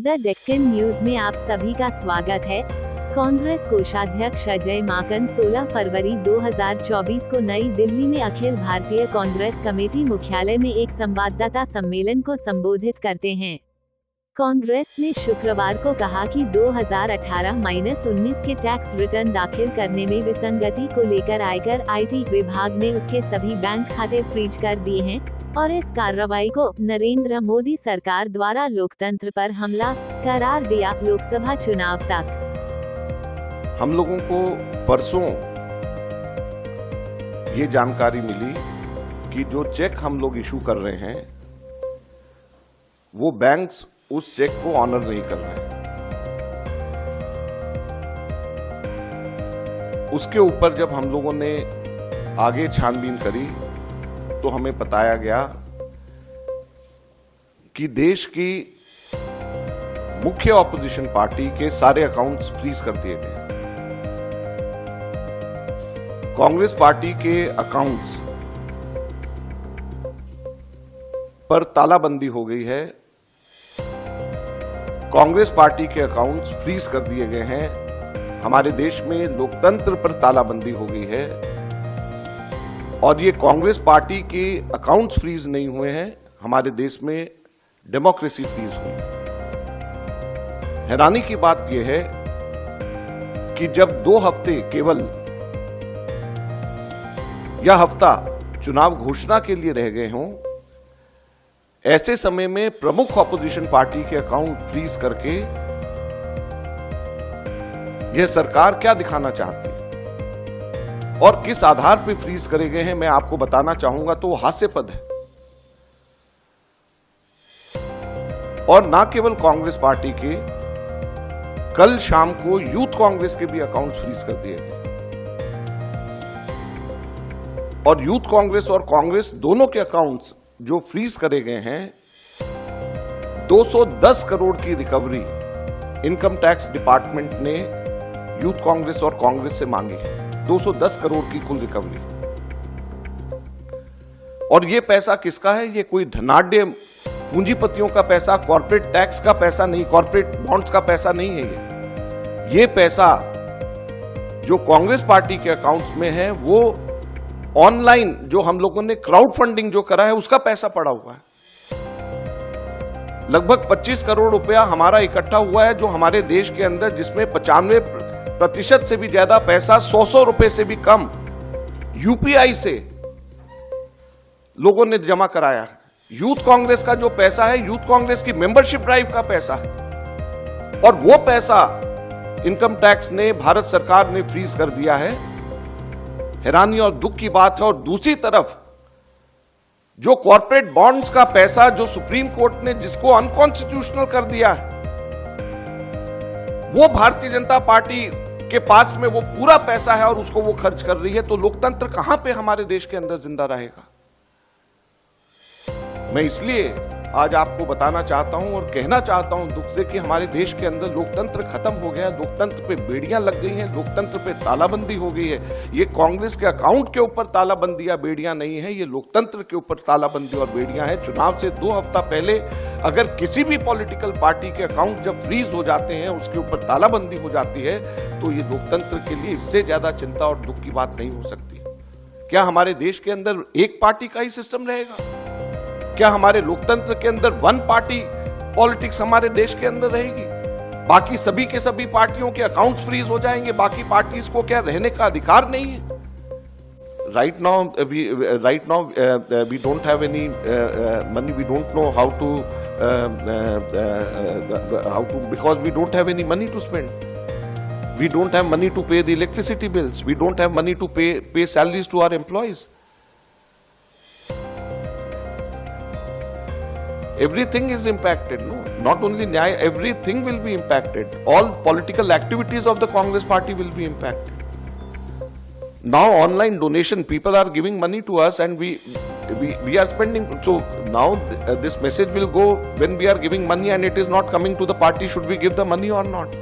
The Deccan news में आप सभी का स्वागत है। कांग्रेस कोषाध्यक्ष अजय माकन 16 फरवरी 2024 को नई दिल्ली में अखिल भारतीय कांग्रेस कमेटी मुख्यालय में एक संवाददाता सम्मेलन को संबोधित करते हैं। कांग्रेस ने शुक्रवार को कहा कि 2018-19 के टैक्स रिटर्न दाखिल करने में विसंगति को लेकर आयकर IT विभाग ने उसके सभी बैंक खाते फ्रीज कर दिए हैं और इस कार्रवाई को नरेंद्र मोदी सरकार द्वारा लोकतंत्र पर हमला करार दिया। लोकसभा चुनाव तक हम लोगों को परसों ये जानकारी मिली कि जो चेक हम लोग इशू कर रहे हैं वो बैंक्स उस चेक को ऑनर नहीं कर रहे हैं। उसके ऊपर जब हम लोगों ने आगे छानबीन करी तो हमें बताया गया कि देश की मुख्य ऑपोजिशन पार्टी के सारे अकाउंट्स फ्रीज कर दिए गए। कांग्रेस पार्टी के अकाउंट्स पर तालाबंदी हो गई है। कांग्रेस पार्टी के अकाउंट्स फ्रीज कर दिए गए हैं। हमारे देश में लोकतंत्र पर तालाबंदी हो गई है और ये कांग्रेस पार्टी के अकाउंट्स फ्रीज नहीं हुए हैं, हमारे देश में डेमोक्रेसी फ्रीज हुई। हैरानी की बात यह है कि जब 2 हफ्ते केवल यह हफ्ता चुनाव घोषणा के लिए रह गए हों, ऐसे समय में प्रमुख ऑपोजिशन पार्टी के अकाउंट फ्रीज करके यह सरकार क्या दिखाना चाहती है और किस आधार पर फ्रीज करे गए हैं, मैं आपको बताना चाहूंगा तो हास्यास्पद है। और ना केवल कांग्रेस पार्टी के, कल शाम को यूथ कांग्रेस के भी अकाउंट फ्रीज कर दिए गए और यूथ कांग्रेस और कांग्रेस दोनों के अकाउंट्स जो फ्रीज करे गए हैं, 210 करोड़ की रिकवरी इनकम टैक्स डिपार्टमेंट ने यूथ कांग्रेस और कांग्रेस से मांगी है। 210 करोड़ की कुल रिकवरी। और ये पैसा किसका है? ये कोई धनाढ्य पूंजीपतियों का पैसा, कॉर्पोरेट टैक्स का पैसा नहीं, कॉर्पोरेट बॉन्ड्स का पैसा नहीं है। ये पैसा जो कांग्रेस पार्टी के अकाउंट्स में है वो ऑनलाइन जो हम लोगों ने क्राउड फंडिंग जो करा है उसका पैसा पड़ा हुआ है। लगभग 25 करोड़ रुपया हमारा इकट्ठा हुआ है जो हमारे देश के अंदर, जिसमें 95% से भी ज्यादा पैसा 100 रुपए से भी कम यूपीआई से लोगों ने जमा कराया है। यूथ कांग्रेस का जो पैसा है, यूथ कांग्रेस की मेंबरशिप ड्राइव का पैसा है और वो पैसा इनकम टैक्स ने, भारत सरकार ने फ्रीज कर दिया है। हैरानी और दुख की बात है। और दूसरी तरफ जो कॉर्पोरेट बॉन्ड्स का पैसा जो सुप्रीम कोर्ट ने जिसको अनकॉन्स्टिट्यूशनल कर दिया है, वो भारतीय जनता पार्टी के पास में वो पूरा पैसा है और उसको वो खर्च कर रही है। तो लोकतंत्र कहां पे हमारे देश के अंदर जिंदा रहेगा? मैं इसलिए आज आपको बताना चाहता हूं और कहना चाहता हूं दुख से कि हमारे देश के अंदर लोकतंत्र खत्म हो गया। लोकतंत्र पे बेड़ियां लग गई हैं, लोकतंत्र पे तालाबंदी हो गई है। ये कांग्रेस के अकाउंट के ऊपर तालाबंदी या बेड़ियां नहीं है, ये लोकतंत्र के ऊपर तालाबंदी और बेड़ियां हैं। चुनाव से 2 हफ्ता पहले अगर किसी भी पॉलिटिकल पार्टी के अकाउंट जब फ्रीज हो जाते हैं, उसके ऊपर तालाबंदी हो जाती है, तो ये लोकतंत्र के लिए इससे ज्यादा चिंता और दुख की बात नहीं हो सकती। क्या हमारे देश के अंदर एक पार्टी का ही सिस्टम रहेगा? क्या हमारे लोकतंत्र के अंदर वन पार्टी पॉलिटिक्स हमारे देश के अंदर रहेगी? बाकी सभी के सभी पार्टियों के अकाउंट्स फ्रीज हो जाएंगे? बाकी पार्टीज को क्या रहने का अधिकार नहीं है? Right now we don't have any money, we don't know how to because we don't have any money to spend. We don't have money to pay the electricity bills. We don't have money to pay salaries to our employees. Everything is impacted, no? Not only Nyaya, everything will be impacted. All political activities of the Congress party will be impacted. Now online donation, people are giving money to us and we are spending. So now this message will go when we are giving money and it is not coming to the party. Should we give the money or not?